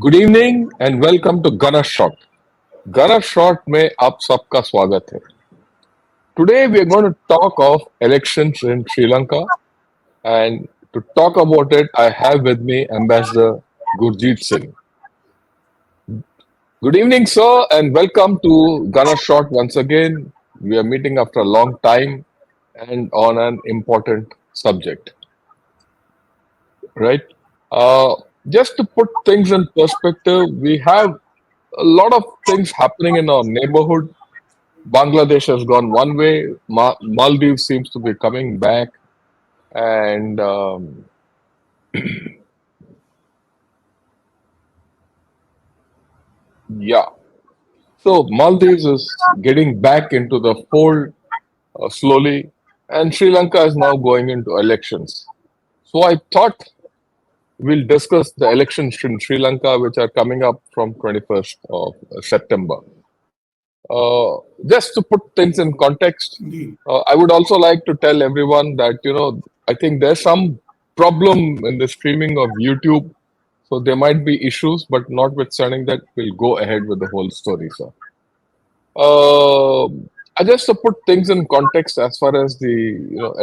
Good evening and welcome to gunner shot. Gunner shot में आप सबका स्वागत है। Today we are going to talk of elections in Sri Lanka, and to talk about it, I have with me Ambassador Gurjit Singh. Good evening, sir, and welcome to Gunner Shot once again. We are meeting after a long time and on an important subject, right? Uh, just to put things in perspective, we have a lot of things happening in our neighborhood. Bangladesh has gone one way, Maldives seems to be coming back, and yeah. So Maldives is getting back into the fold slowly, and Sri Lanka is now going into elections. So I thought we'll discuss the elections in Sri Lanka, which are coming up from 21st of September. Just to put things in context, Indeed. I would also like to tell everyone that, I think there's some problem in the streaming of YouTube. So there might be issues, but notwithstanding that, we'll go ahead with the whole story, sir. Uh, just to put things in context as far as the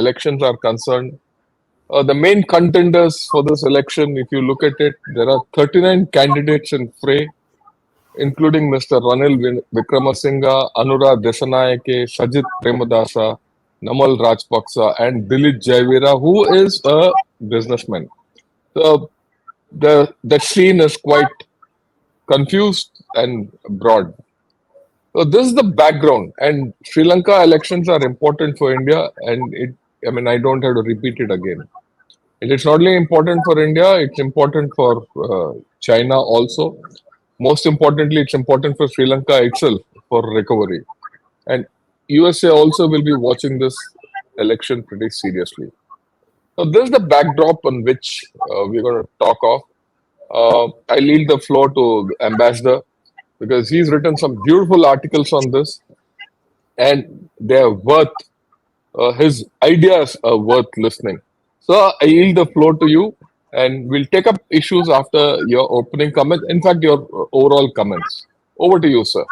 elections are concerned, the main contenders for this election, if you look at it, there are 39 candidates in fray, including Mr. Ranil Vikramasinghe, Anura Desanayake, Sajit Premadasa, Namal Rajpaksa, and Dilip Jaivira, who is a businessman. So the scene is quite confused and broad. So this is the background, and Sri Lanka elections are important for India, and I don't have to repeat it again. And it's not only important for India; it's important for China also. Most importantly, it's important for Sri Lanka itself for recovery, and USA also will be watching this election pretty seriously. So this is the backdrop on which we're going to talk of. I leave the floor to Ambassador because he's written some beautiful articles on this, and they're worth his ideas are worth listening. So I yield the floor to you, and we'll take up issues after your opening comments. In fact, your overall comments. Over to you, sir.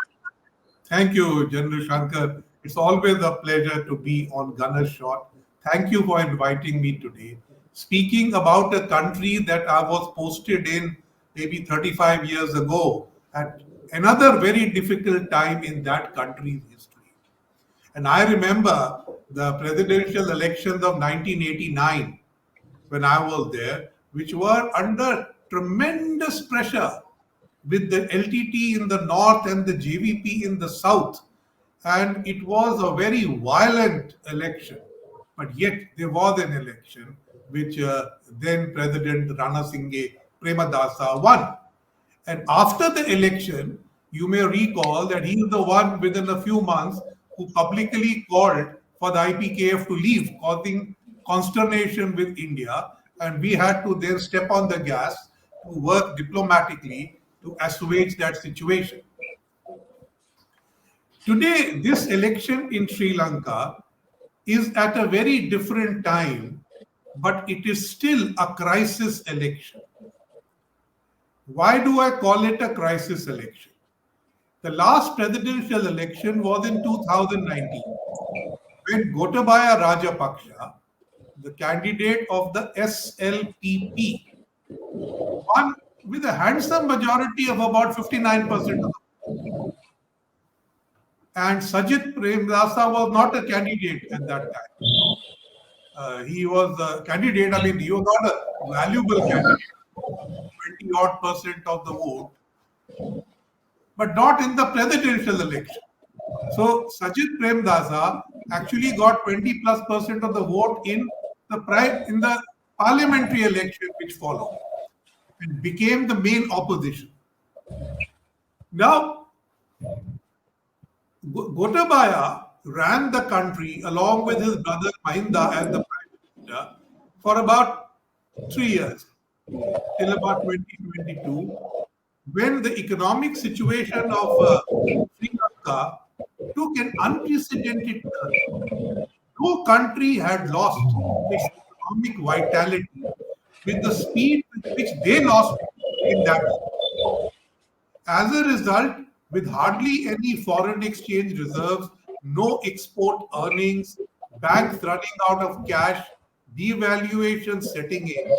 Thank you, General Shankar. It's always a pleasure to be on Gunner Shot. Thank you for inviting me today. Speaking about a country that I was posted in maybe 35 years ago at another very difficult time in that country's history. And I remember the presidential elections of 1989 when I was there, which were under tremendous pressure with the LTT in the north and the GVP in the south. And it was a very violent election. But yet there was an election which then President Rana Singh Premadasa won. And after the election, you may recall that he is the one within a few months who publicly called for the IPKF to leave, causing consternation with India. And we had to then step on the gas to work diplomatically to assuage that situation. Today, this election in Sri Lanka is at a very different time, but it is still a crisis election. Why do I call it a crisis election? The last presidential election was in 2019 when Gotabaya Rajapaksa, the candidate of the SLPP, won with a handsome majority of about 59% of the vote. And Sajit Premadasa was not a candidate at that time. He was a candidate, he was not a valuable candidate, 20 odd percent of the vote, but not in the presidential election. So Sajit Premadasa actually got 20 plus percent of the vote in the parliamentary election which followed and became the main opposition. Now, Gotabaya ran the country along with his brother Mahinda as the prime minister for about 3 years, till about 2022, when the economic situation of Sri Lanka took an unprecedented turn. No country had lost its economic vitality with the speed with which they lost it in that. As a result, with hardly any foreign exchange reserves, no export earnings, banks running out of cash, devaluation setting in,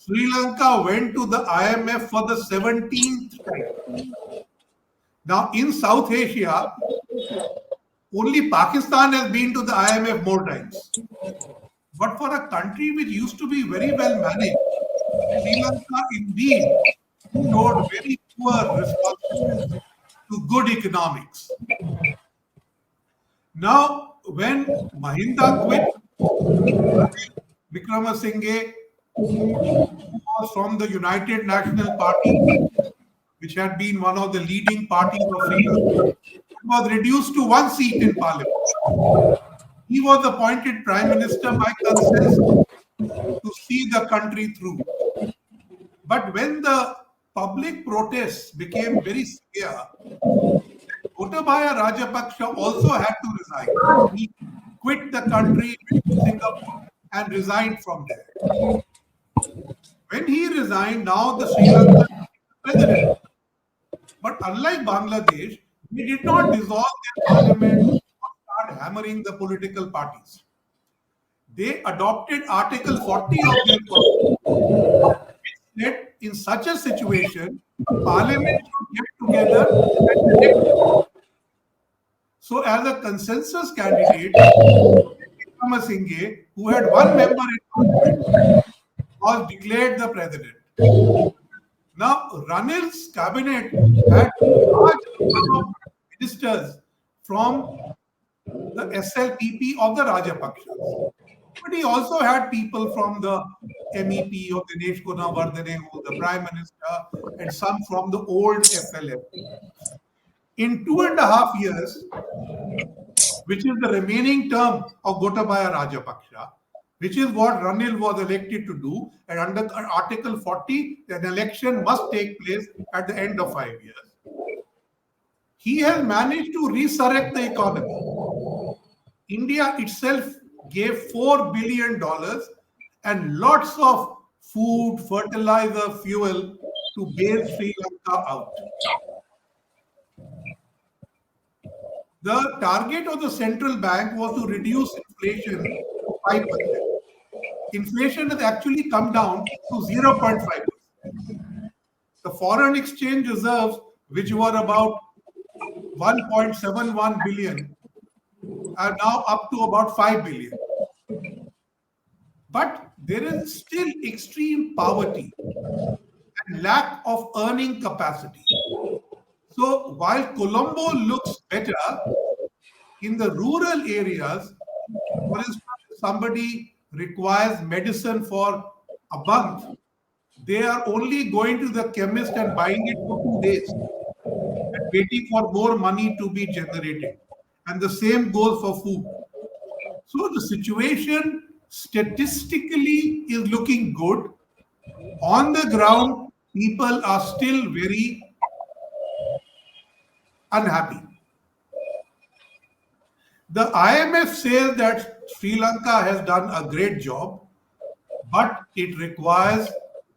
Sri Lanka went to the IMF for the 17th time. Now, in South Asia, only Pakistan has been to the IMF more times. But for a country which used to be very well managed, Sri Lanka indeed showed very poor responsiveness to good economics. Now, when Mahinda quit, Vikramasinghe, who was from the United National Party, which had been one of the leading parties of Sri Lanka, was reduced to one seat in parliament. He was appointed prime minister by consensus to see the country through. But when the public protests became very severe, Gotabaya Rajapaksa also had to resign. He quit the country, went to Singapore, and resigned from there. When he resigned, now the Sri Lanka president. But unlike Bangladesh, they did not dissolve their parliament or start hammering the political parties. They adopted Article 40 of their constitution, which said in such a situation, parliament should get together and elect. So, as a consensus candidate, Singh, who had one member in parliament, was declared the president. Now, Ranil's cabinet had a large number of ministers from the SLPP of the Rajapaksas. But he also had people from the MEP of Dinesh Gunawardene, who was the Prime Minister, and some from the old FLF. In 2.5 years, which is the remaining term of Gotabaya Rajapaksa, which is what Ranil was elected to do, and under Article 40, an election must take place at the end of 5 years. He has managed to resurrect the economy. India itself gave $4 billion and lots of food, fertilizer, fuel to bail Sri Lanka out. The target of the central bank was to reduce inflation to 5%. Inflation has actually come down to 0.5%. The foreign exchange reserves, which were about 1.71 billion, are now up to about 5 billion. But there is still extreme poverty and lack of earning capacity. So while Colombo looks better, in the rural areas, for instance, somebody requires medicine for a month, they are only going to the chemist and buying it for 2 days and waiting for more money to be generated. And the same goes for food. So the situation statistically is looking good. On the ground, people are still very unhappy. The IMF says that Sri Lanka has done a great job, but it requires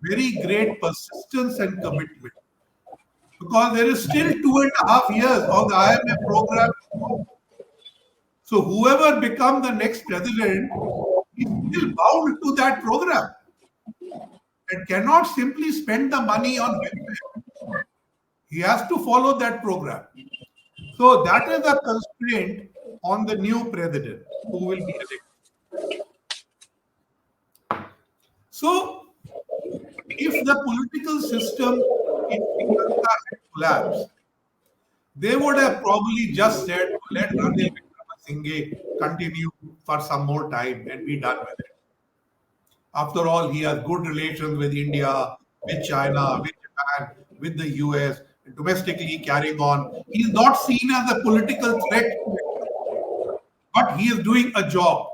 very great persistence and commitment. Because there is still 2.5 years of the IMF program. So whoever becomes the next president is still bound to that program and cannot simply spend the money on welfare. He has to follow that program. So that is a constraint on the new president who will be elected. So if the political system in Sri Lanka had collapsed, they would have probably just said, let Ranil Singh continue for some more time and be done with it. After all, he has good relations with India, with China, with Japan, with the US, domestically carrying on. He is not seen as a political threat, but he is doing a job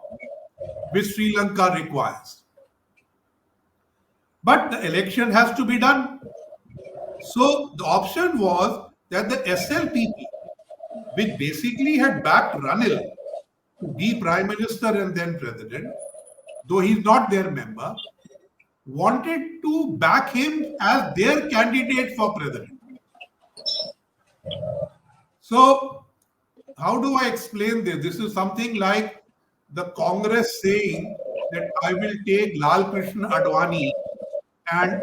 which Sri Lanka requires. But the election has to be done. So the option was that the SLPP, which basically had backed Ranil to be prime minister and then president, though he's not their member, wanted to back him as their candidate for president. So, how do I explain this? This is something like the Congress saying that I will take Lal Krishna Advani and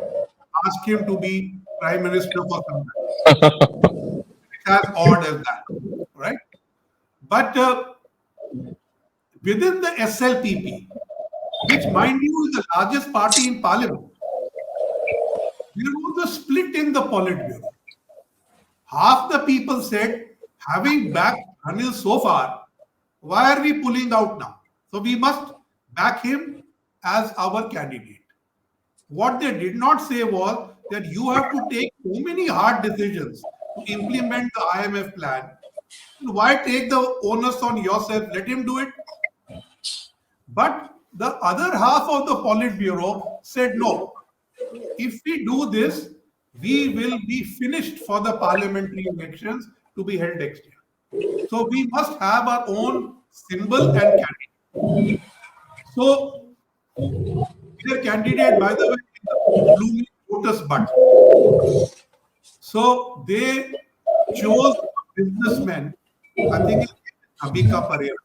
ask him to be Prime Minister for some time. It's as odd as that, right? But within the SLPP, which, mind you, is the largest party in Parliament, there was a split in the Politburo. Half the people said, having backed Anil so far, why are we pulling out now? So we must back him as our candidate. What they did not say was that you have to take so many hard decisions to implement the IMF plan. Why take the onus on yourself? Let him do it. But the other half of the Politburo said no. If we do this, we will be finished for the parliamentary elections to be held next year. So we must have our own symbol and candidate. So their candidate, by the way, is the blooming lotus bud. So they chose a businessman, I think it's Abhika Pereira,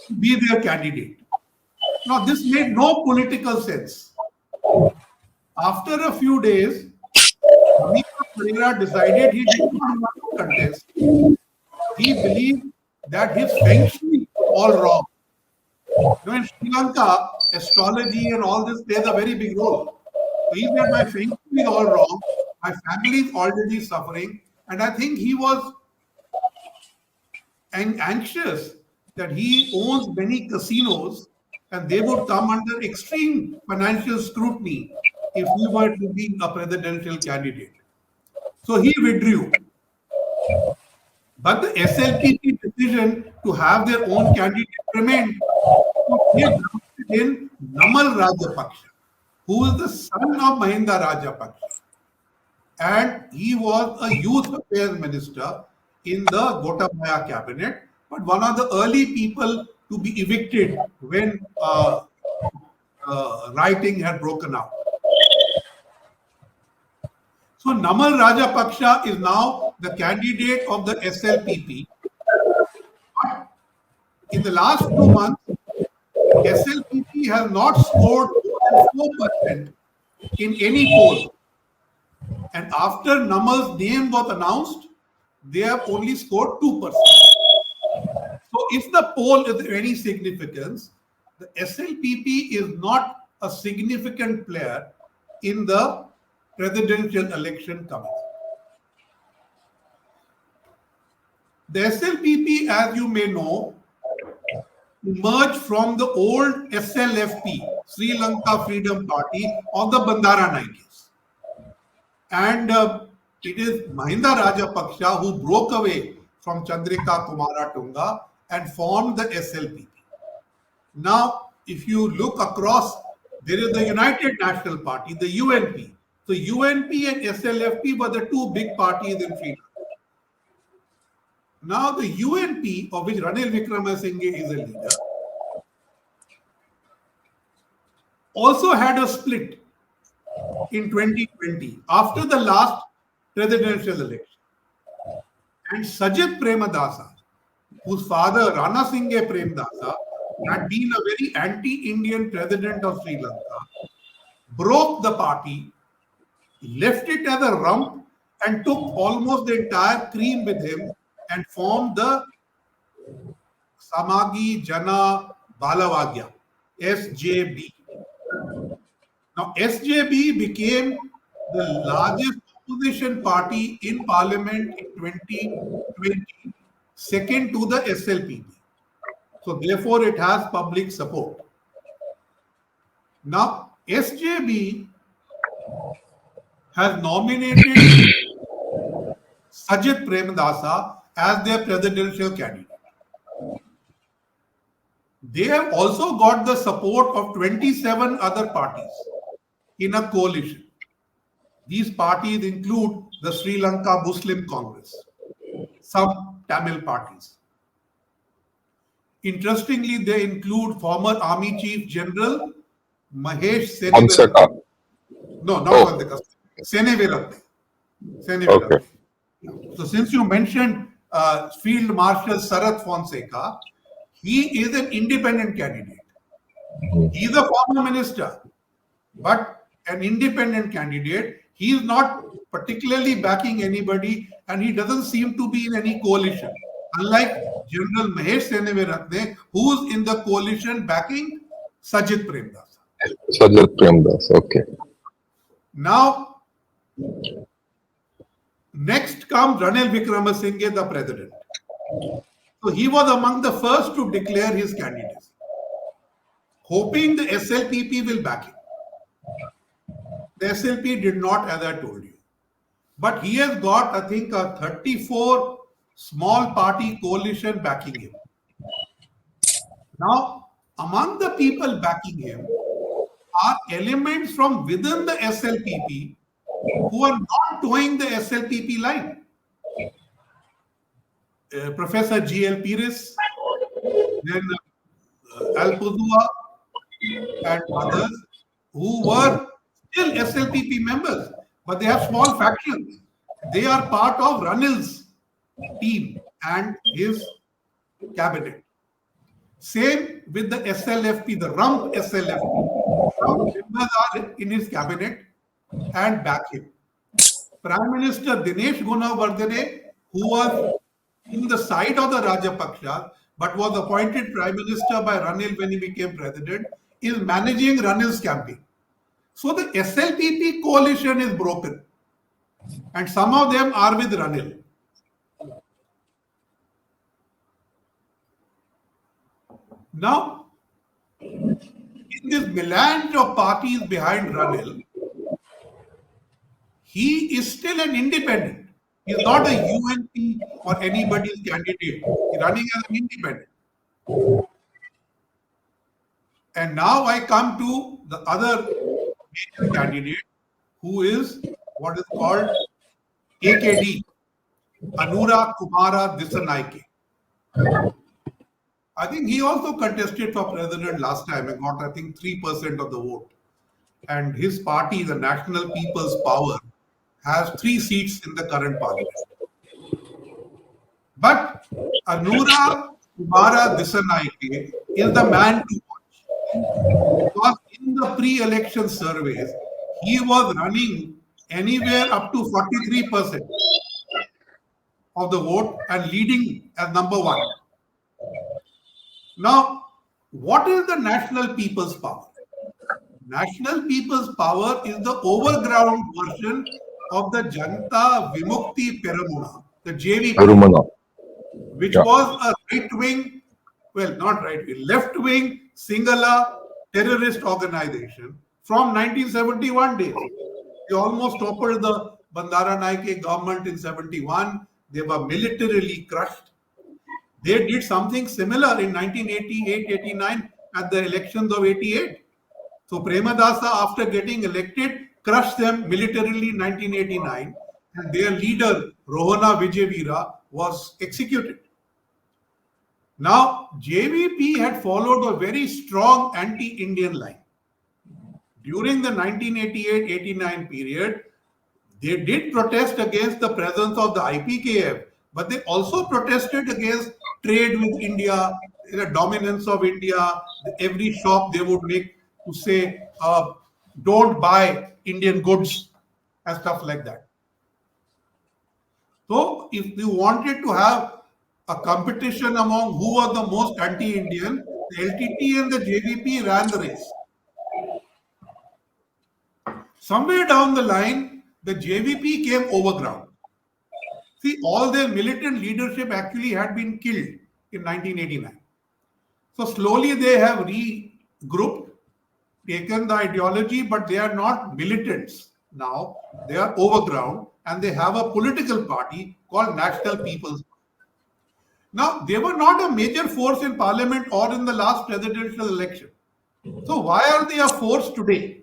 to be their candidate. Now, this made no political sense. After a few days, Abhika Pereira decided he did not want to contest. He believed that his feng shui was all wrong. In Sri Lanka, astrology and all this plays a very big role. So he said, my feng shui is all wrong. My family is already suffering. And I think he was anxious that he owns many casinos and they would come under extreme financial scrutiny if he were to be a presidential candidate. So he withdrew. But the SLPP decision to have their own candidate remained. So they drafted in Namal Rajapaksa, who is the son of Mahinda Rajapaksa. And he was a youth affairs minister in the Gotabaya cabinet, but one of the early people to be evicted when rioting had broken out. So Namal Rajapaksa is now the candidate of the SLPP. But in the last 2 months, SLPP has not scored more than 4% in any poll. And after Namal's name was announced, they have only scored 2%. So if the poll is of any significance, the SLPP is not a significant player in the presidential election coming. The SLPP, as you may know, emerged from the old SLFP, Sri Lanka Freedom Party, of the Bandaranaikes. And it is Mahinda Rajapaksa who broke away from Chandrika Kumaratunga and formed the SLPP. Now, if you look across, there is the United National Party, the UNP. So UNP and SLFP were the two big parties in Sri Lanka. Now the UNP, of which Ranil Wickremesinghe is a leader, also had a split in 2020 after the last presidential election. And Sajid Premadasa, whose father Rana Singhe Premadasa had been a very anti-Indian president of Sri Lanka, broke the party, left it as a rump and took almost the entire cream with him and formed the Samagi Jana Balavagya, SJB. Now, SJB became the largest opposition party in parliament in 2020, second to the SLPP. So, therefore, it has public support. Now, SJB has nominated Sajid Premadasa as their presidential candidate. They have also got the support of 27 other parties in a coalition. These parties include the Sri Lanka Muslim Congress, some Tamil parties. Interestingly, they include former Army Chief General Mahesh Seneviratne. No, not Seneviratne. Okay. So since you mentioned Field Marshal Sarath Fonseca. He is an independent candidate. He is a former minister, but an independent candidate. He is not particularly backing anybody, and he doesn't seem to be in any coalition. Unlike General Mahesh Seneviratne, who's in the coalition backing Sajid Premdas. Sajid Premdas, okay. Now, next comes Ranil Wickremesinghe, the president. So he was among the first to declare his candidacy, hoping the SLPP will back him. The SLP did not, as I told you. But he has got, I think, a 34 small party coalition backing him. Now, among the people backing him are elements from within the SLPP who are not towing the SLPP line. Professor G.L. Pires, then Alpudua, and others who were still SLPP members, but they have small factions. They are part of Ranil's team and his cabinet. Same with the SLFP, the Rump SLFP. Some members are in his cabinet and back him. Prime Minister Dinesh Gunawardene, who was in the side of the Rajapaksa, but was appointed Prime Minister by Ranil when he became president, is managing Ranil's campaign. So the SLPP coalition is broken. And some of them are with Ranil. Now, in this melange of parties behind Ranil, he is still an independent. He is not a UNP or anybody's candidate. He is running as an independent. And now I come to the other major candidate, who is what is called AKD, Anura Kumara Dissanayake. I think he also contested for president last time and got, I think, 3% of the vote. And his party, the National People's Power, has 3 seats in the current parliament. But Anura Kumara Dissanayake is the man to watch. Because in the pre-election surveys, he was running anywhere up to 43% of the vote and leading as number 1. Now, what is the National People's Power? National People's Power is the overground version of the Janata Vimukti Peramuna, the JVP, which was a right-wing, well, not right-wing, left-wing Sinhala terrorist organization from 1971 days. They almost toppled the Bandaranaike government in 71. They were militarily crushed. They did something similar in 1988-89 at the elections of 88. So Premadasa, after getting elected, crushed them militarily in 1989, and their leader, Rohana Vijayveera, was executed. Now, JVP had followed a very strong anti-Indian line. During the 1988-89 period, they did protest against the presence of the IPKF, but they also protested against trade with India, the dominance of India. Every shop they would make to say, don't buy Indian goods and stuff like that. So if you wanted to have a competition among who was the most anti-Indian, the LTT and the JVP ran the race. Somewhere down the line, the JVP came overground. See, all their militant leadership actually had been killed in 1989. So slowly they have regrouped, taken the ideology, but they are not militants now. They are overground and they have a political party called National People's Party. Now, they were not a major force in parliament or in the last presidential election. So why are they a force today?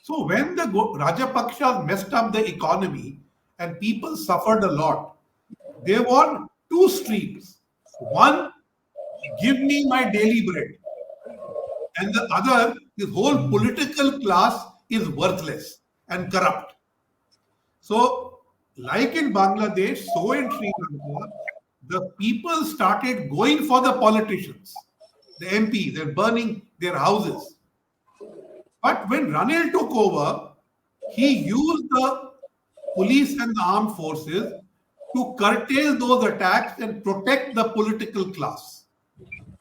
So when the Rajapaksa messed up the economy and people suffered a lot, there were 2 streams. One, give me my daily bread. And the other, this whole political class is worthless and corrupt. So like in Bangladesh, so in Sri Lanka, the people started going for the politicians, the MPs, and burning their houses. But when Ranil took over, he used the police and the armed forces to curtail those attacks and protect the political class.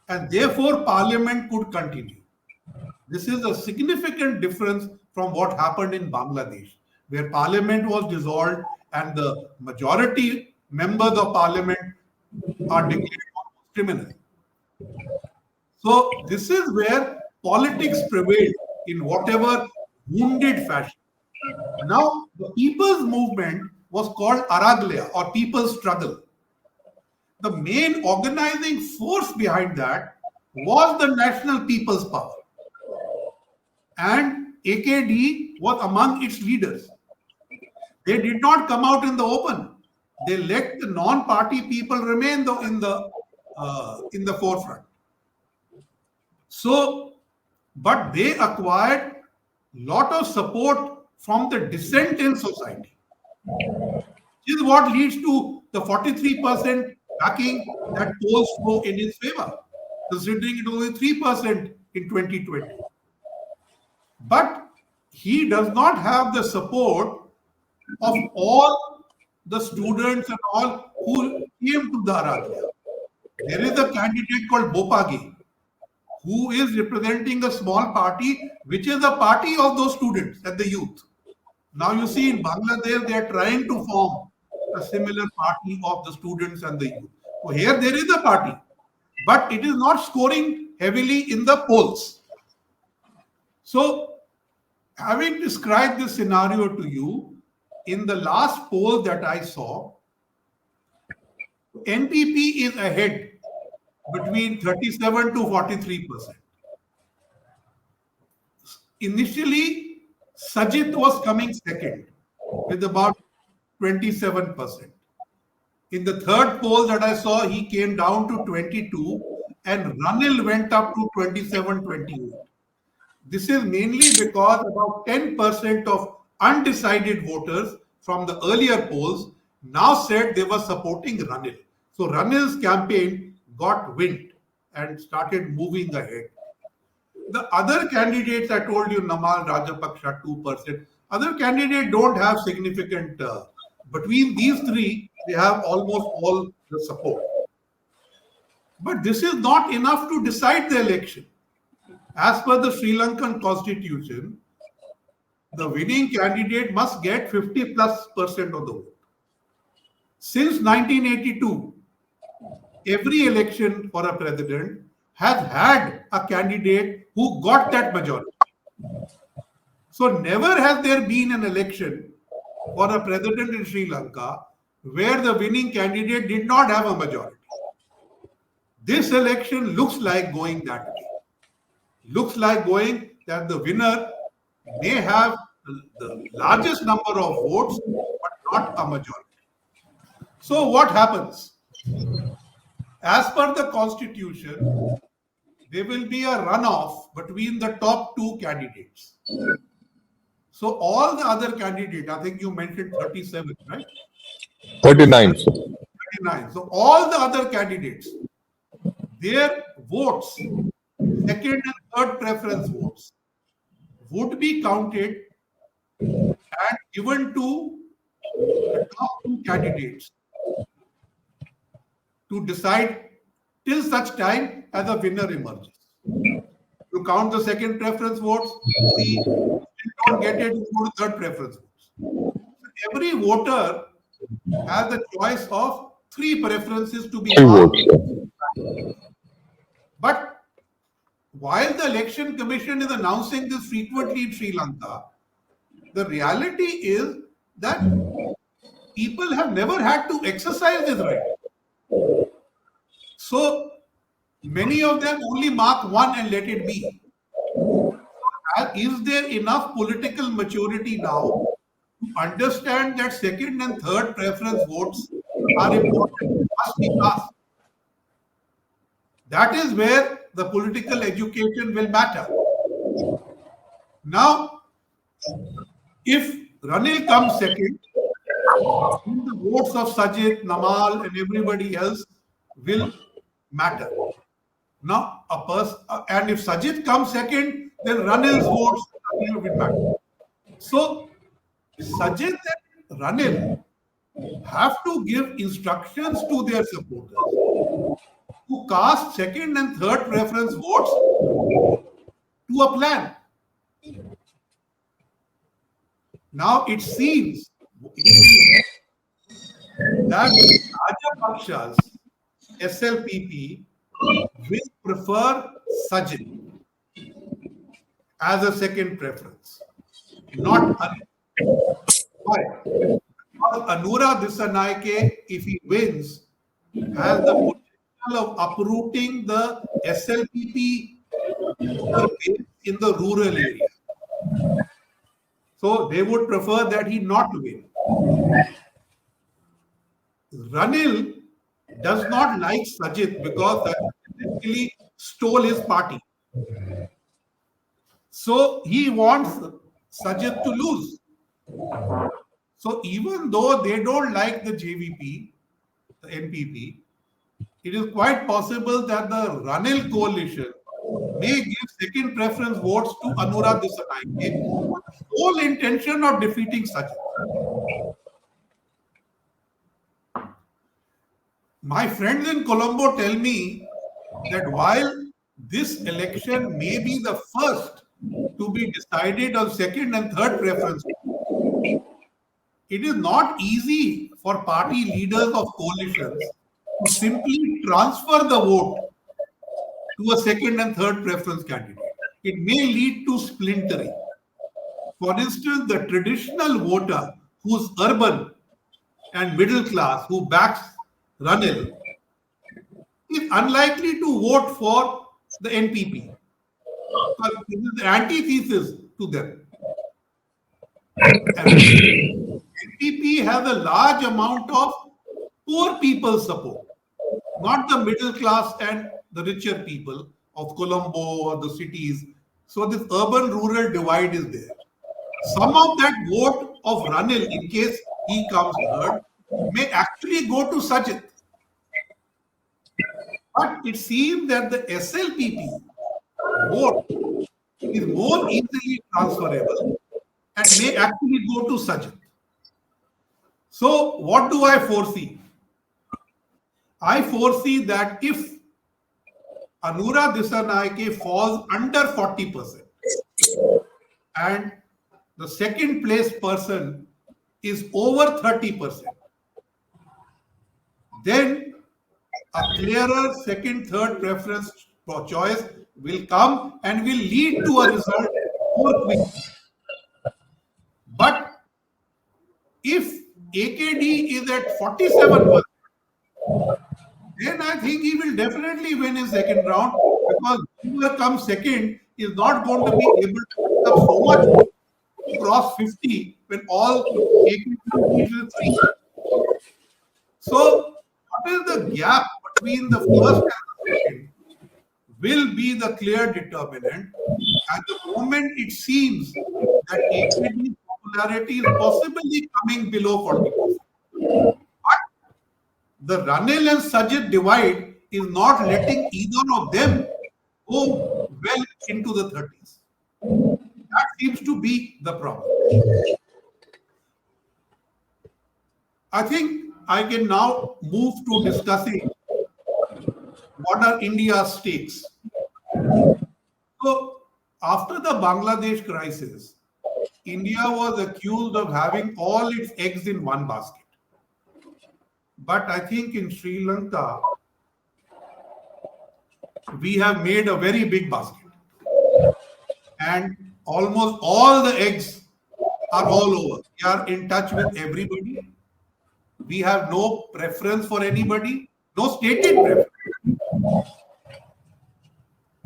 And therefore, parliament could continue. This is a significant difference from what happened in Bangladesh, where parliament was dissolved and the majority members of parliament are declared criminal. So, this is where politics prevailed in whatever wounded fashion. Now, the people's movement was called Araglia or People's Struggle. The main organizing force behind that was the National People's Power. And AKD was among its leaders. They did not come out in the open. They let the non-party people remain in the forefront. So, but they acquired lot of support from the dissent in society. This is what leads to the 43% backing that polls show in his favor, considering it was only 3% in 2020. But he does not have the support of all the students and all who came to the Araglia. There is a candidate called Bopagi, who is representing a small party, which is a party of those students and the youth. Now you see in Bangladesh, they are trying to form a similar party of the students and the youth. So here there is a party, but it is not scoring heavily in the polls. So having described this scenario to you, in the last poll that I saw, NPP is ahead between 37 to 43%. Initially, Sajid was coming second with about 27%. In the third poll that I saw, he came down to 22 and Ranil went up to 27, 28. This is mainly because about 10% of undecided voters from the earlier polls now said they were supporting Ranil. So Ranil's campaign got wind and started moving ahead. The other candidates, I told you, Namal Rajapaksha 2%. Other candidates don't have significant, between these three, they have almost all the support. But this is not enough to decide the election. As per the Sri Lankan constitution, the winning candidate must get 50+% of the vote. Since 1982, every election for a president has had a candidate who got that majority. So never has there been an election for a president in Sri Lanka where the winning candidate did not have a majority. This election looks like going that way. Looks like going that the winner may have the largest number of votes, but not a majority. So what happens? As per the constitution, there will be a runoff between the top two candidates. So all the other candidates, I think you mentioned 37, right? 39. 39. So all the other candidates, their votes, second and third preference votes, would be counted and given to the top two candidates to decide till such time as a winner emerges. You count the second preference votes, see, if you don't get it, you go to third preference votes. So every voter has the choice of three preferences to be marked. But while the Election Commission is announcing this frequently in Sri Lanka, the reality is that people have never had to exercise this right. So many of them only mark one and let it be. Is there enough political maturity now to understand that second and third preference votes are important, must be cast? That is where the political education will matter. Now, if Ranil comes second, then the votes of Sajid, Namal, and everybody else will matter. Now, and if Sajid comes second, then Ranil's votes will matter. So, Sajid and Ranil have to give instructions to their supporters to cast second and third preference votes to a plan. Now it seems that Rajapaksha's SLPP will prefer Sajid as a second preference, not Anil. Why? Because Anura Dissanayake, if he wins, has the potential of uprooting the SLPP base in the rural area. So they would prefer that he not win. Ranil does not like Sajid because Sajid basically stole his party. So he wants Sajid to lose. So even though they don't like the JVP, the NPP, it is quite possible that the Ranil coalition may give second preference votes to Anura Dissanayake with the sole intention of defeating Sajid. My friends in Colombo tell me that while this election may be the first to be decided on second and third preference, it is not easy for party leaders of coalitions to simply transfer the vote to a second and third preference candidate. It may lead to splintering. For instance, the traditional voter who's urban and middle class who backs Ranil is unlikely to vote for the NPP because this is the antithesis to them. And NPP has a large amount of poor people support, not the middle class and the richer people of Colombo or the cities. So this urban-rural divide is there. Some of that vote of Ranil, in case he comes third, may actually go to Sajid. But it seems that the SLPP vote is more easily transferable and may actually go to Sajid. So what do I foresee? I foresee that if Anura Dissanayake falls under 40% and the second place person is over 30%, then a clearer second, third preference choice will come and will lead to a result more quickly. But if AKD is at 47%, then I think he will definitely win his second round because whoever comes second is not going to be able to pick up so much to cross 50 when all AKD is 3. So, what is the gap between the first and the second will be the clear determinant. At the moment, it seems that AKD's popularity is possibly coming below 40%. But the Ranil and Sajid divide is not letting either of them go well into the 30s. That seems to be the problem. I think I can now move to discussing what are India's stakes. So, after the Bangladesh crisis, India was accused of having all its eggs in one basket. But I think in Sri Lanka, we have made a very big basket. And almost all the eggs are all over. We are in touch with everybody. We have no preference for anybody, no stated preference.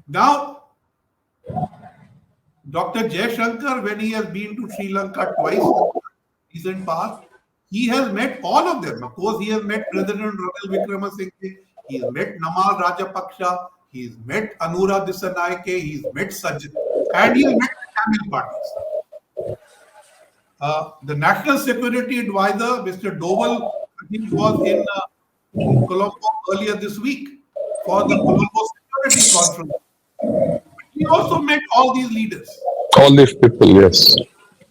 Now, Dr. Shankar, when he has been to Sri Lanka twice in the recent past, he has met all of them. Of course, he has met President Ranil Wickremesinghe, he has met Namal Rajapaksha, he has met Anura Dissanayake, he has met Sajid, and he has met the Tamil parties. The National Security Advisor, Mr. Doval, I think was in Colombo earlier this week for the Colombo Security Conference. He also met all these leaders, All these people, yes.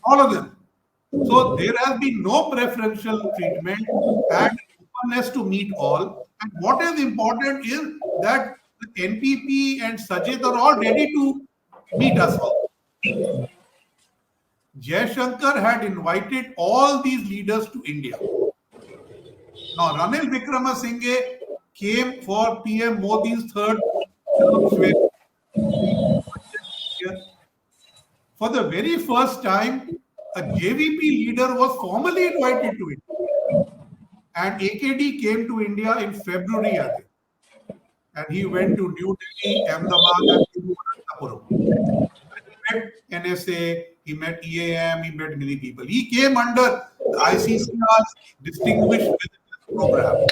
all of them. So there has been no preferential treatment and openness to meet all. And what is important is that the NPP and Sajid are all ready to meet us all. Shankar had invited all these leaders to India. Now, Ranil Wickremesinghe came for PM Modi's third term swearing. For the very first time, a JVP leader was formally invited to India. And AKD came to India in February, I think. And he went to New Delhi, Ahmedabad, and Thiruvananthapuram. He met NSA, he met EAM, he met many people. He came under the ICCR's Distinguished Visitors Program.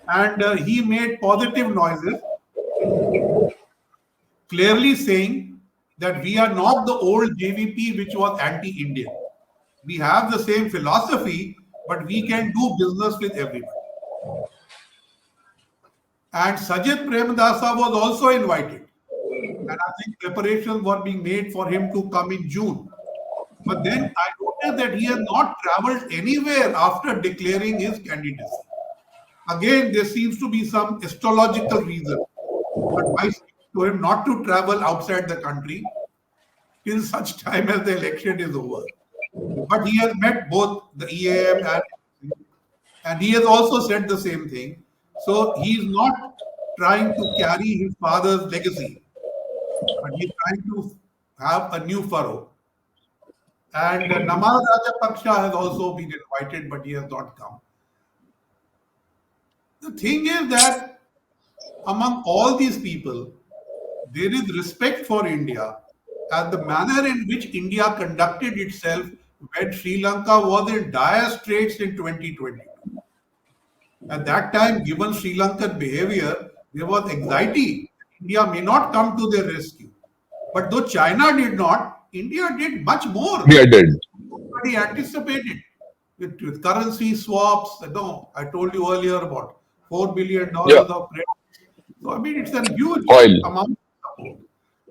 And he made positive noises, clearly saying that we are not the old JVP which was anti-Indian. We have the same philosophy, but we can do business with everybody. And Sajid Premadasa was also invited. And I think preparations were being made for him to come in June. But then I noticed that he has not traveled anywhere after declaring his candidacy. Again, there seems to be some astrological reason advice to him not to travel outside the country till such time as the election is over. But he has met both the EAM and he has also said the same thing. So he is not trying to carry his father's legacy, but he is trying to have a new furrow. And Namal Rajapaksha has also been invited, but he has not come. The thing is that among all these people, there is respect for India and the manner in which India conducted itself when Sri Lanka was in dire straits in 2022. At that time, given Sri Lankan behavior, there was anxiety. India may not come to their rescue. But though China did not, India did much more. Yeah, I did. Nobody anticipated with currency swaps. No, I told you earlier about $4 billion of credit. So, I mean, it's a huge amount of support.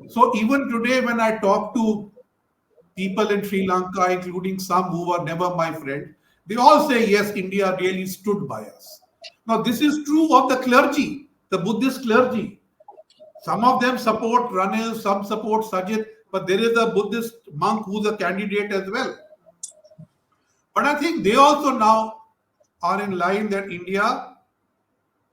So, even today, when I talk to people in Sri Lanka, including some who were never my friend, they all say, yes, India really stood by us. Now, this is true of the clergy, the Buddhist clergy. Some of them support Ranil, some support Sajid, but there is a Buddhist monk who's a candidate as well. But I think they also now are in line that India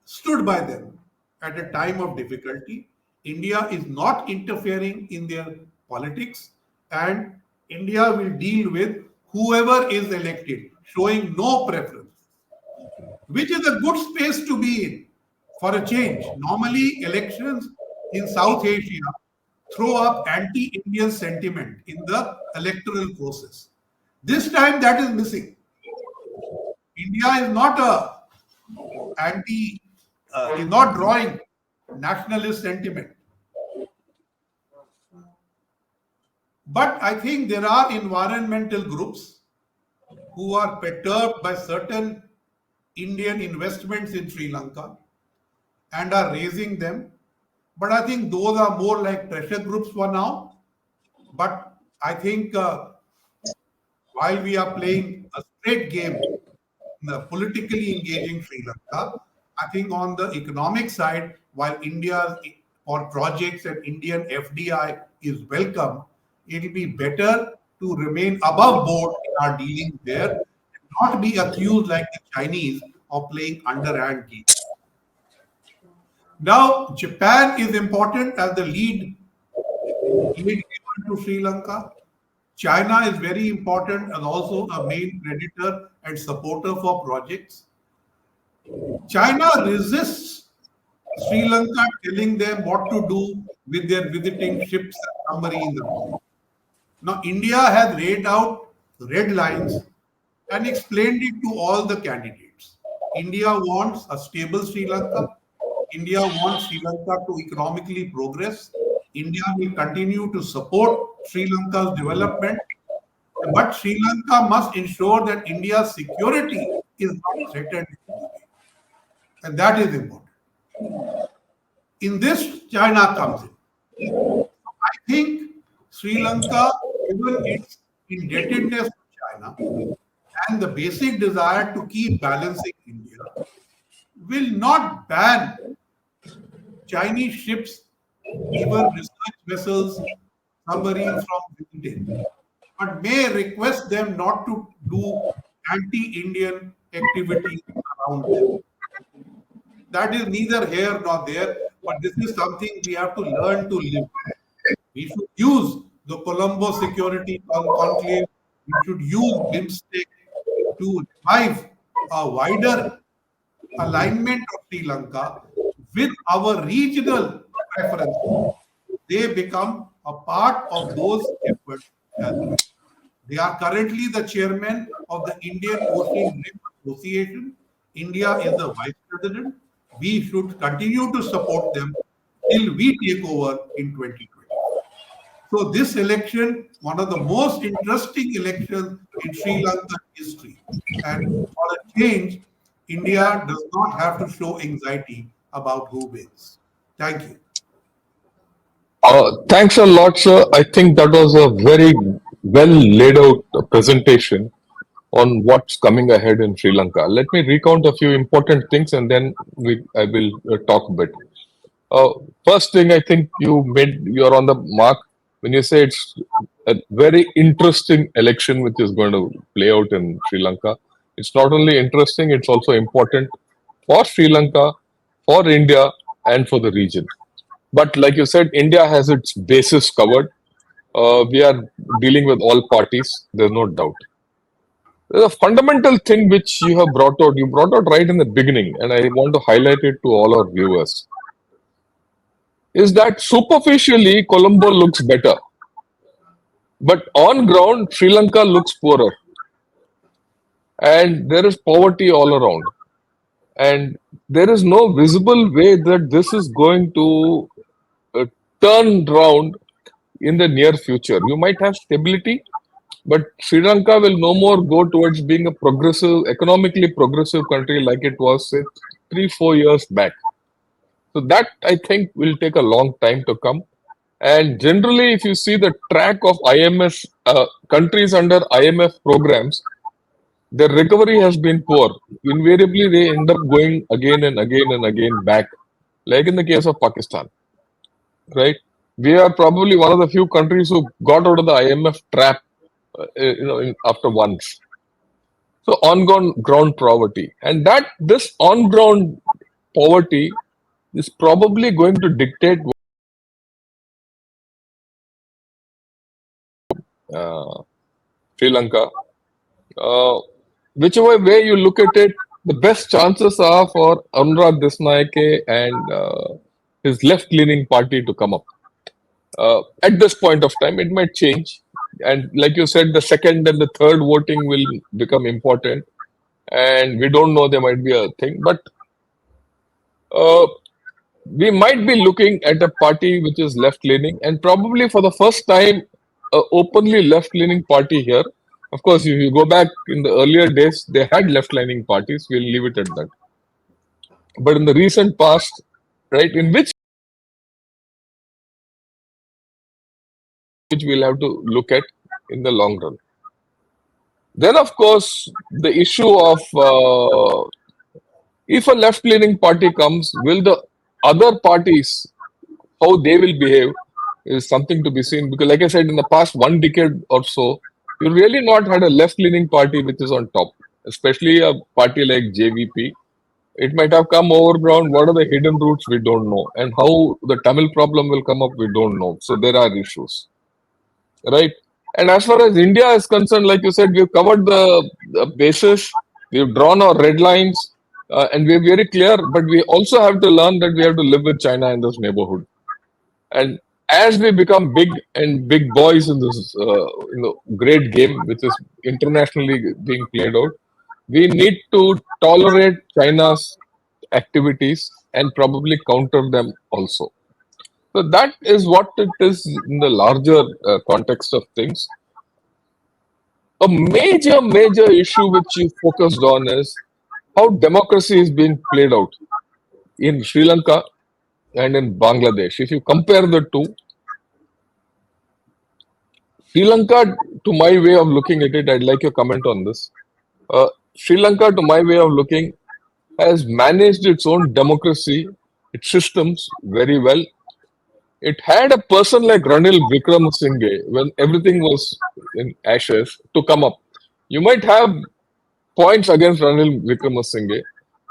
stood by them at a time of difficulty. India is not interfering in their politics, and India will deal with whoever is elected, showing no preference, which is a good space to be in for a change. Normally, elections in South Asia throw up anti-Indian sentiment in the electoral process. This time, that is missing. India is not is not drawing nationalist sentiment. But I think there are environmental groups who are perturbed by certain Indian investments in Sri Lanka and are raising them. But I think those are more like pressure groups for now. But I think while we are playing a straight game in the politically engaging Sri Lanka, I think on the economic side, while India for projects and Indian FDI is welcome, it will be better to remain above board in our dealings there and not be accused like the Chinese of playing underhand game. Now, Japan is important as the lead giver to Sri Lanka. China is very important as also a main creditor and supporter for projects. China resists Sri Lanka telling them what to do with their visiting ships and submarines. Now, India has laid out red lines and explained it to all the candidates. India wants a stable Sri Lanka. India wants Sri Lanka to economically progress. India will continue to support Sri Lanka's development. But Sri Lanka must ensure that India's security is not threatened in any way. And that is important. In this, China comes in. I think Sri Lanka, given its indebtedness to China and the basic desire to keep balancing India, will not ban Chinese ships, even research vessels, submarines from visiting, but may request them not to do anti-Indian activities around them. That is neither here nor there, but this is something we have to learn to live with. We should use the Colombo Security Conclave. We should use BIMSTEC to revive a wider alignment of Sri Lanka with our regional preferences. They become a part of those efforts as well. They are currently the chairman of the Indian Ocean Rim Association. India is the vice president. We should continue to support them till we take over in 2020. So this election, one of the most interesting elections in Sri Lankan history. And for a change, India does not have to show anxiety about who wins. Thank you. Thanks a lot, sir. I think that was a very well laid out presentation on what's coming ahead in Sri Lanka. Let me recount a few important things and then I will talk a bit. Uh, First thing, I think you're on the mark when you say it's a very interesting election which is going to play out in Sri Lanka. It's not only interesting, it's also important for Sri Lanka, for India, and for the region. But like you said, India has its bases covered. We are dealing with all parties, there's no doubt. There's a fundamental thing which you have brought out. You brought out right in the beginning, and I want to highlight it to all our viewers. Is that superficially Colombo looks better, but on ground Sri Lanka looks poorer, and there is poverty all around, and there is no visible way that this is going to uh, turn round in the near future. You might have stability, but Sri Lanka will no more go towards being a progressive, economically progressive country like it was, say, 3, 4 years back. So that I think will take a long time to come. And generally, if you see the track of IMF countries under IMF programs, their recovery has been poor. Invariably, they end up going again and again and again back, like in the case of Pakistan, right? We are probably one of the few countries who got out of the IMF trap, after once. So on ground poverty, and that this on ground poverty is probably going to dictate uh, Sri Lanka. Uh, Whichever way you look at it, the best chances are for Anurag Disnaike and his left-leaning party to come up. At this point of time, it might change. And like you said, the second and the third voting will become important. And we don't know, there might be a thing. But uh, we might be looking at a party which is left-leaning, and probably for the first time, a openly left-leaning party here. Of course, if you go back in the earlier days, they had left-leaning parties. We'll leave it at that. But in the recent past, right, in which we'll have to look at in the long run. Then, of course, the issue of if a left-leaning party comes, will the other parties, how they will behave, is something to be seen. Because, like I said, in the past 1 decade or so, you really not had a left-leaning party which is on top, especially a party like JVP. It might have come overground. What are the hidden roots? We don't know. And how the Tamil problem will come up, we don't know. So there are issues, right? And as far as India is concerned, like you said, we've covered the basis, we've drawn our red lines, and we're very clear. But we also have to learn that we have to live with China in this neighborhood. And as we become big and big boys in this great game, which is internationally being played out, we need to tolerate China's activities and probably counter them also. So that is what it is in the larger context of things. A major issue which you focused on is how democracy is being played out in Sri Lanka and in Bangladesh. If you compare the two, Sri Lanka, to my way of looking at it, I'd like your comment on this. Sri Lanka, to my way of looking, has managed its own democracy, its systems very well. It had a person like Ranil Wickremesinghe when everything was in ashes to come up. You might have points against Ranil Wickremesinghe,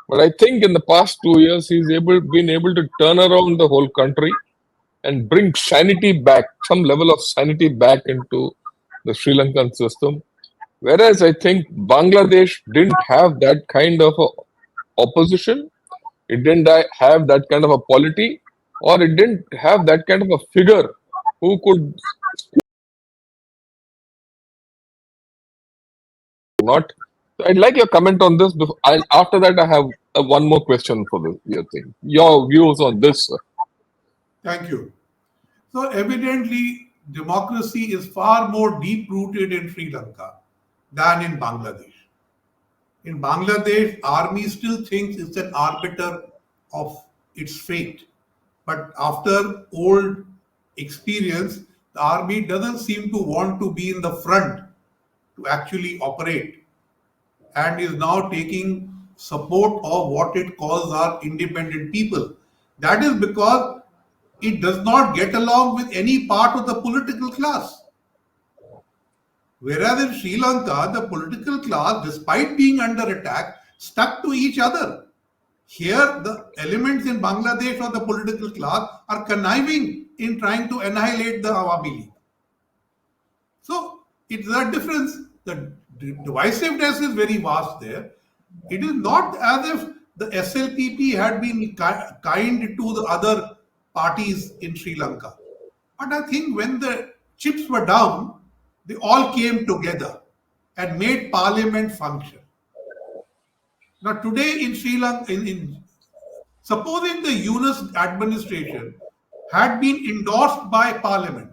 but I think in the past 2 years been able to turn around the whole country and bring sanity back, some level of sanity back into the Sri Lankan system. Whereas I think Bangladesh didn't have that kind of a opposition, it didn't have that kind of a polity, or it didn't have that kind of a figure who could not. So I'd like your comment on this. After that, I have one more question for your thing. Your views on this, sir. Thank you. So evidently, democracy is far more deep-rooted in Sri Lanka than in Bangladesh. In Bangladesh, army still thinks it's an arbiter of its fate. But after old experience, the army doesn't seem to want to be in the front to actually operate and is now taking support of what it calls our independent people. That is because it does not get along with any part of the political class. Whereas in Sri Lanka, the political class, despite being under attack, stuck to each other. Here, the elements in Bangladesh or the political class are conniving in trying to annihilate the Awami League. So, it's a difference. The divisiveness is very vast there. It is not as if the SLPP had been kind to the other parties in Sri Lanka. But I think when the chips were down, they all came together and made parliament function. Now, today in Sri Lanka, supposing the Yunus administration had been endorsed by parliament,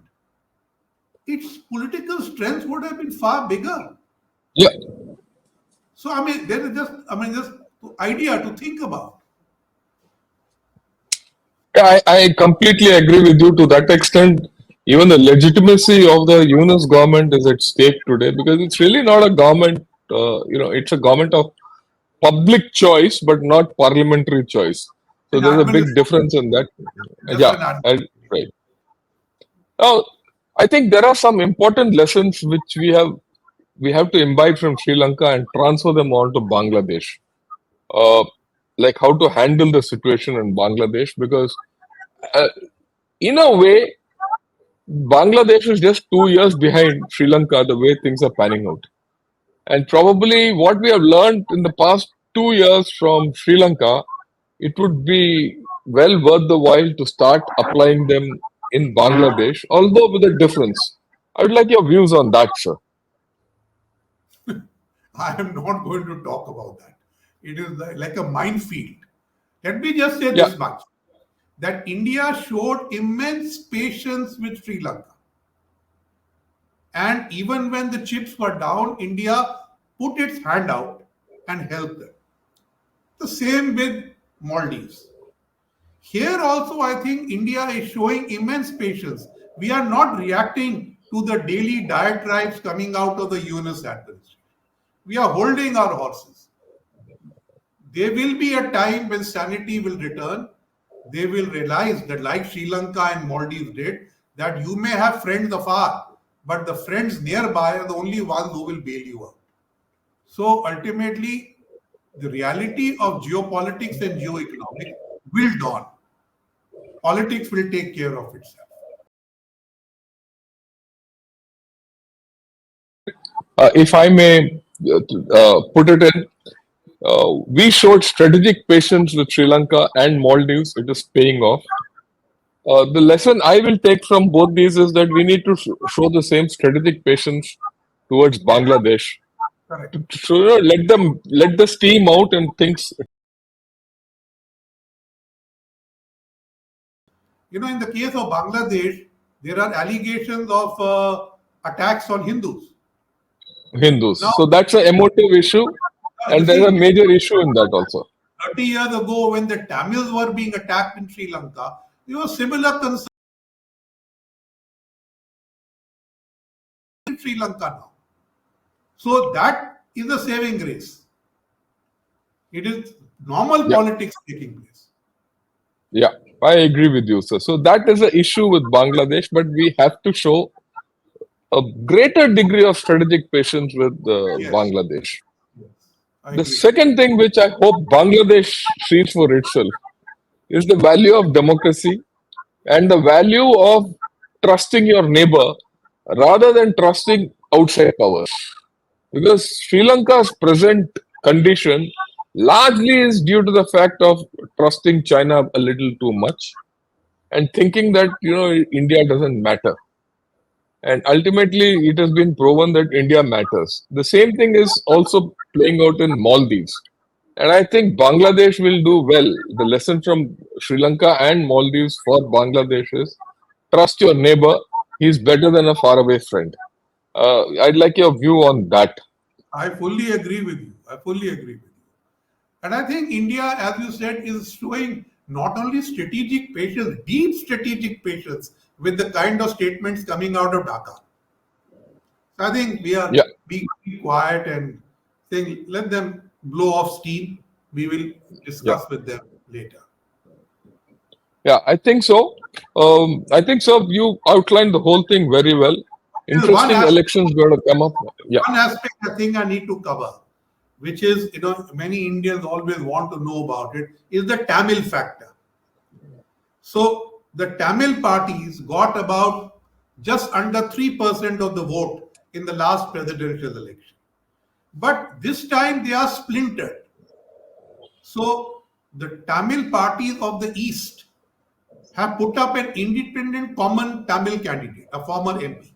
its political strength would have been far bigger. Yeah, So, I mean, there is just idea to think about. yeah, I completely agree with you to that extent. Even the legitimacy of the Yunus government is at stake today because it's really not a government. It's a government of public choice, but not parliamentary choice. So An there's a big administration, difference in that. just Yeah, an administration. right. Now, I think there are some important lessons which we have to imbibe from Sri Lanka and transfer them on to Bangladesh. Uh, like how to handle the situation in Bangladesh because uh, in a way Bangladesh is just 2 years behind Sri Lanka the way things are panning out. And probably what we have learned in the past 2 years from Sri Lanka, it would be well worth the while to start applying them in Bangladesh, although with a difference. I would like your views on that, sir. I am not going to talk about that. It is like a minefield. Let me just say Yeah, this much, that India showed immense patience with Sri Lanka. And even when the chips were down, India put its hand out and helped them. The same with Maldives. Here also, I think India is showing immense patience. We are not reacting to the daily diatribes coming out of the Yunus administration. We are holding our horses. There will be a time when sanity will return. They will realize that, like Sri Lanka and Maldives did, that you may have friends afar, but the friends nearby are the only ones who will bail you out. So ultimately, the reality of geopolitics and geoeconomics will dawn. Politics will take care of itself. if I may put it in, we showed strategic patience with Sri Lanka and Maldives. It is paying off. The lesson I will take from both these is that we need to show the same strategic patience towards Bangladesh. Correct. So let the steam out and things. In the case of Bangladesh, there are allegations of attacks on Hindus. Hindus. Now, So that's an emotive issue, you and there's a see, major issue in that also. 30 years ago, when the Tamils were being attacked in Sri Lanka, there was similar concern in Sri Lanka now. So that is a saving grace. It is normal Yeah, politics taking place. yeah, I agree with you, sir. So that is an issue with Bangladesh, but we have to show a greater degree of strategic patience with Yes, Bangladesh. yes, I The agree. second thing which I hope Bangladesh sees for itself is the value of democracy and the value of trusting your neighbor rather than trusting outside powers. Because Sri Lanka's present condition largely is due to the fact of trusting China a little too much and thinking that India doesn't matter. And ultimately, it has been proven that India matters. The same thing is also playing out in Maldives. And I think Bangladesh will do well. The lesson from Sri Lanka and Maldives for Bangladesh is trust your neighbor. He's better than a faraway friend. I'd like your view on that. I fully agree with you. I fully agree with you. And I think India, as you said, is showing not only strategic patience, deep strategic patience with the kind of statements coming out of Dhaka. So I think we are Yeah, being quiet and saying, let them blow off steam. We will yeah, discuss with them later. yeah. I think so. You outlined the whole thing very well. There's one Interesting aspect, elections going to come up. Yeah, one aspect I think I need to cover, which is, many Indians always want to know about it, is the Tamil factor. So the Tamil parties got about just under 3% of the vote in the last presidential election. But this time they are splintered. So the Tamil parties of the East have put up an independent common Tamil candidate, a former MP.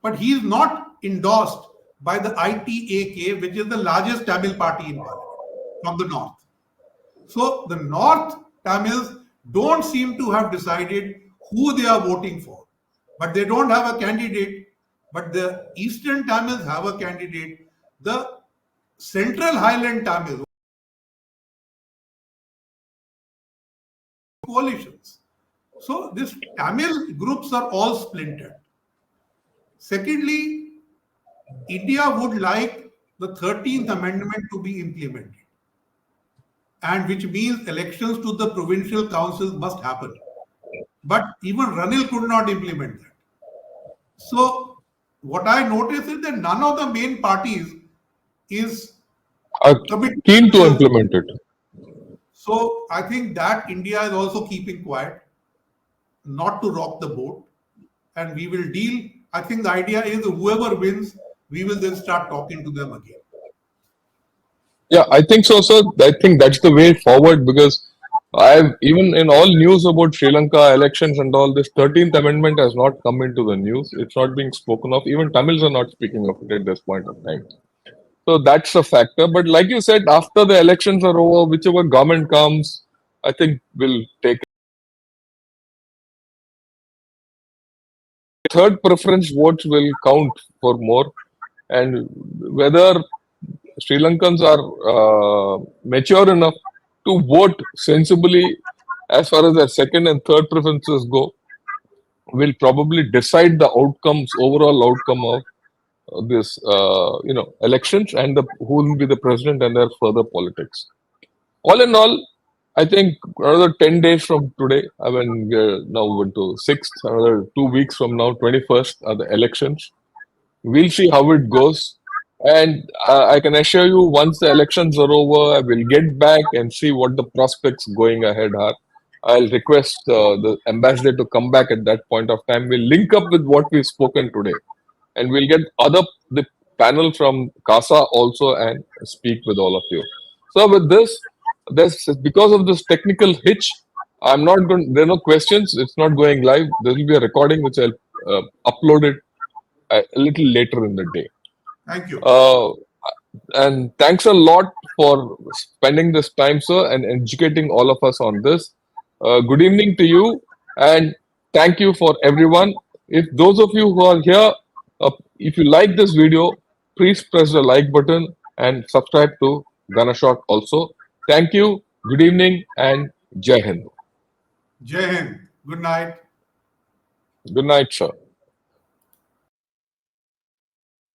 But he is not endorsed by the ITAK, which is the largest Tamil party in parliament from the north. So the North Tamils don't seem to have decided who they are voting for. But they don't have a candidate. But the Eastern Tamils have a candidate. The Central Highland Tamils coalitions. So these Tamil groups are all splintered. Secondly, India would like the 13th Amendment to be implemented, and which means elections to the provincial councils must happen. But even Ranil could not implement that. So what I noticed is that none of the main parties is are committed keen to to this. implement it. So I think that India is also keeping quiet, not to rock the boat, and we will deal. I think the idea is whoever wins, we will then start talking to them again. Yeah, I think so. So I think that's the way forward because I've even in all news about Sri Lanka elections and all this 13th Amendment has not come into the news. It's not being spoken of. Even Tamils are not speaking of it at this point of time. So that's a factor. But like you said, after the elections are over, whichever government comes, I think will take third preference votes will count for more. And whether Sri Lankans are mature enough to vote sensibly as far as their second and third preferences go will probably decide the outcomes, overall outcome of this, elections and who will be the president and their further politics. All in all, I think another 10 days from today, I mean, we're now into 6th, another 2 weeks from now, 21st, are the elections. We'll see how it goes. And I can assure you, once the elections are over, I will get back and see what the prospects going ahead are. I'll request the ambassador to come back at that point of time. We'll link up with what we've spoken today, and we'll get the panel from CASA also and speak with all of you. So with this, this because of this technical hitch, I'm not going. There are no questions. It's not going live. There will be a recording which I'll upload it a little later in the day. Thank you. Uh, and thanks a lot for spending this time, sir, and educating all of us on this. Good evening to you, and thank you for everyone. If those of you who are here, if you like this video, please press the like button and subscribe to Ganashot also. Thank you. Good evening and Jai Hind. Jai Hind. Good night. Good night, sir.